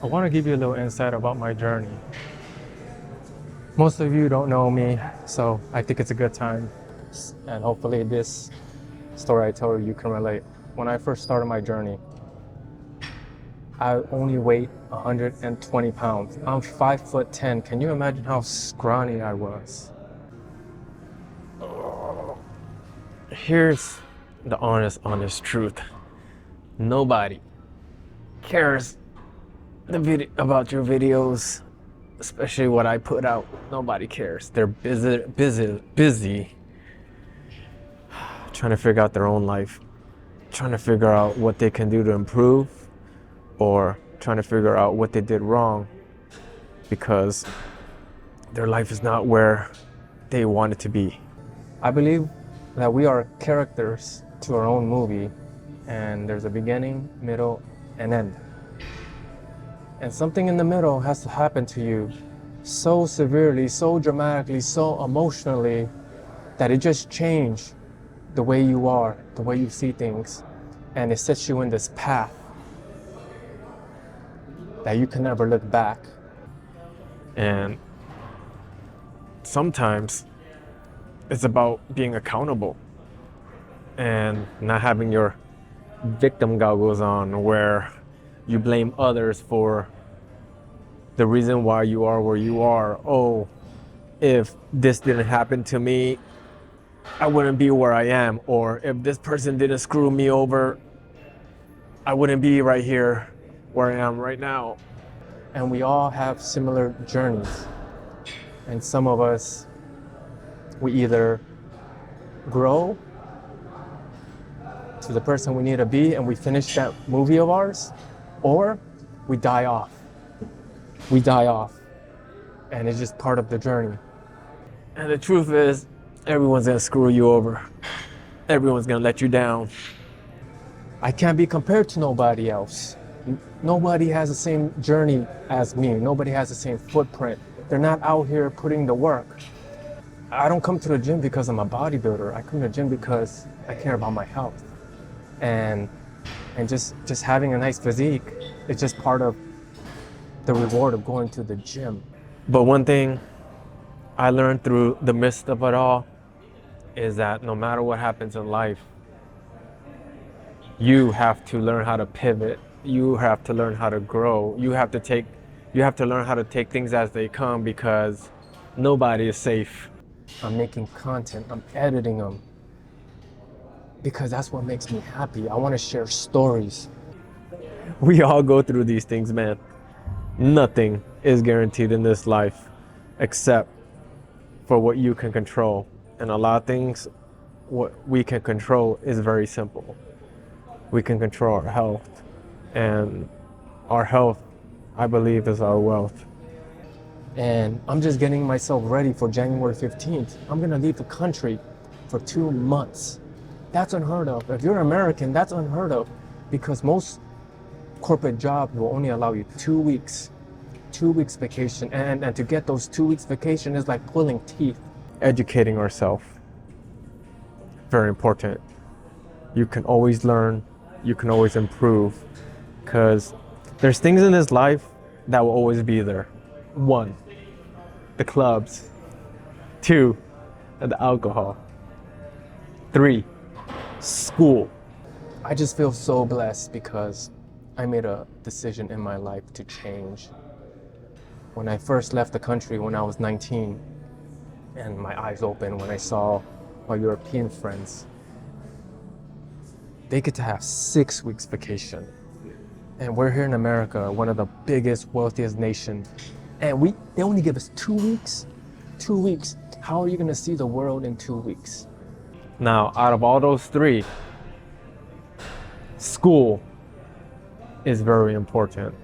I want to give you a little insight about my journey. Most of you don't know me, so I think it's a good time. And hopefully this story I tell you can relate. When I first started my journey, I only weighed 120 pounds. I'm 5'10". Can you imagine how scrawny I was? Here's the honest truth. Nobody cares about your videos, especially what I put out. Nobody cares. They're busy trying to figure out their own life, trying to figure out what they can do to improve, or trying to figure out what they did wrong because their life is not where they want it to be. I believe that we are characters to our own movie, and there's a beginning, middle, and end. And something in the middle has to happen to you so severely, so dramatically, so emotionally that it just changed the way you are, the way you see things, and it sets you in this path that you can never look back. And sometimes it's about being accountable and not having your victim goggles on where you blame others for the reason why you are where you are. Oh, if this didn't happen to me, I wouldn't be where I am. Or if this person didn't screw me over, I wouldn't be right here where I am right now. And we all have similar journeys. And some of us, we either grow to the person we need to be and we finish that movie of ours, or we die off. We die off. And it's just part of the journey. And the truth is, everyone's gonna screw you over. Everyone's gonna let you down. I can't be compared to nobody else. Nobody has the same journey as me. Nobody has the same footprint. They're not out here putting the work. I don't come to the gym because I'm a bodybuilder. I come to the gym because I care about my health. And just having a nice physique is just part of the reward of going to the gym. But one thing I learned through the midst of it all is that no matter what happens in life, you have to learn how to pivot. You have to learn how to grow. You have to learn how to take things as they come because nobody is safe. I'm making content, I'm editing them because that's what makes me happy. I want to share stories. We all go through these things, man. Nothing is guaranteed in this life except for what you can control. And a lot of things, what we can control is very simple. We can control our health, and our health, I believe, is our wealth. And I'm just getting myself ready for January 15th. I'm gonna leave the country for 2 months. That's unheard of. If you're American, that's unheard of because most corporate jobs will only allow you 2 weeks. 2 weeks vacation, and to get those 2 weeks vacation is like pulling teeth. Educating ourselves, very important. You can always learn, you can always improve, because there's things in this life that will always be there. 1, the clubs. 2, the alcohol. 3, school. I just feel so blessed because I made a decision in my life to change. When I first left the country when I was 19, and my eyes opened when I saw my European friends, they get to have 6 weeks vacation. And we're here in America, one of the biggest, wealthiest nations, and they only give us 2 weeks? 2 weeks. How are you gonna see the world in 2 weeks? Now, out of all those 3, school is very important.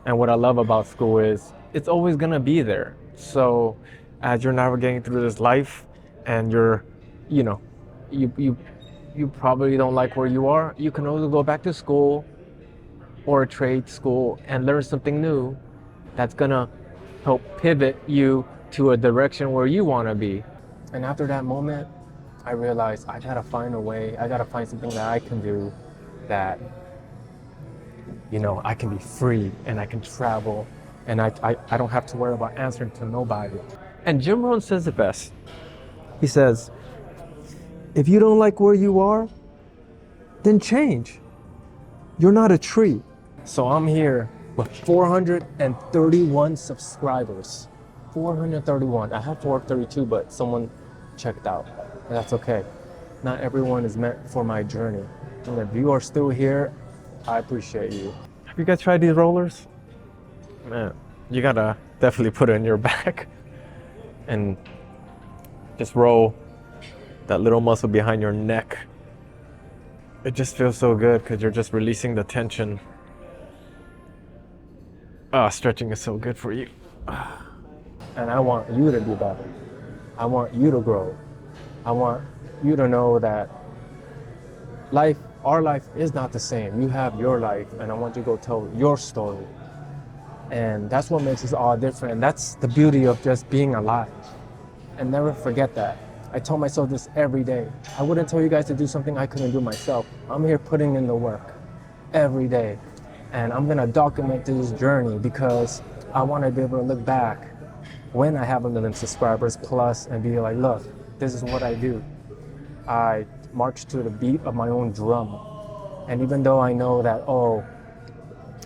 And what I love about school is it's always gonna be there. So as you're navigating through this life and you probably don't like where you are, you can always go back to school or a trade school and learn something new that's gonna help pivot you to a direction where you wanna be. And after that moment, I realized I gotta find a way, I gotta find something that I can do that you know, I can be free and I can travel and I don't have to worry about answering to nobody. And Jim Rohn says it best. He says, if you don't like where you are, then change. You're not a tree. So I'm here with 431 subscribers. 431. I had 432, but someone checked out. And that's okay. Not everyone is meant for my journey. And if you are still here, I appreciate you. Have you guys tried these rollers? Man, you gotta definitely put it in your back and just roll that little muscle behind your neck. It just feels so good because you're just releasing the tension. Stretching is so good for you. And I want you to be better. I want you to grow. I want you to know that our life is not the same. You have your life, and I want you to go tell your story. And that's what makes us all different. And that's the beauty of just being alive. And never forget that. I tell myself this every day. I wouldn't tell you guys to do something I couldn't do myself. I'm here putting in the work every day. And I'm gonna document this journey because I wanna be able to look back when I have 1 million subscribers plus and be like, look, this is what I do. I march to the beat of my own drum. And even though I know that, oh,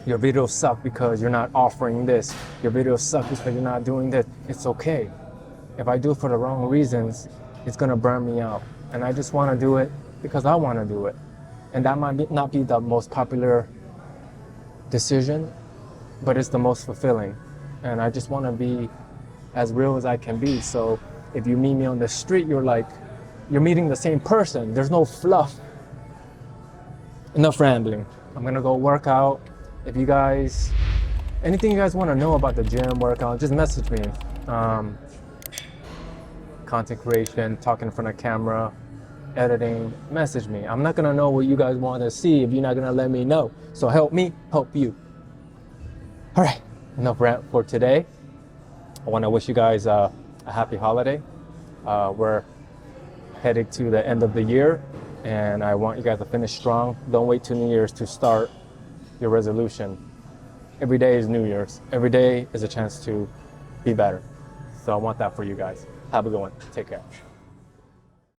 your videos suck because you're not offering this, your videos suck because you're not doing this, it's okay. If I do it for the wrong reasons, it's gonna burn me out. And I just wanna do it because I wanna do it. And that might not be the most popular decision, but it's the most fulfilling. And I just wanna be as real as I can be. So if you meet me on the street, you're meeting the same person. There's no fluff. Enough rambling. I'm gonna go work out. If you guys, anything you guys wanna know about the gym workout, just message me. Content creation, talking in front of camera, editing, message me. I'm not gonna know what you guys want to see if you're not gonna let me know. So help me, help you. All right, enough rant for today. I wanna wish you guys a happy holiday. We're heading to the end of the year and I want you guys to finish strong. Don't wait till New Year's to start your resolution. Every day is New Year's. Every day is a chance to be better. So I want that for you guys. Have a good one. Take care.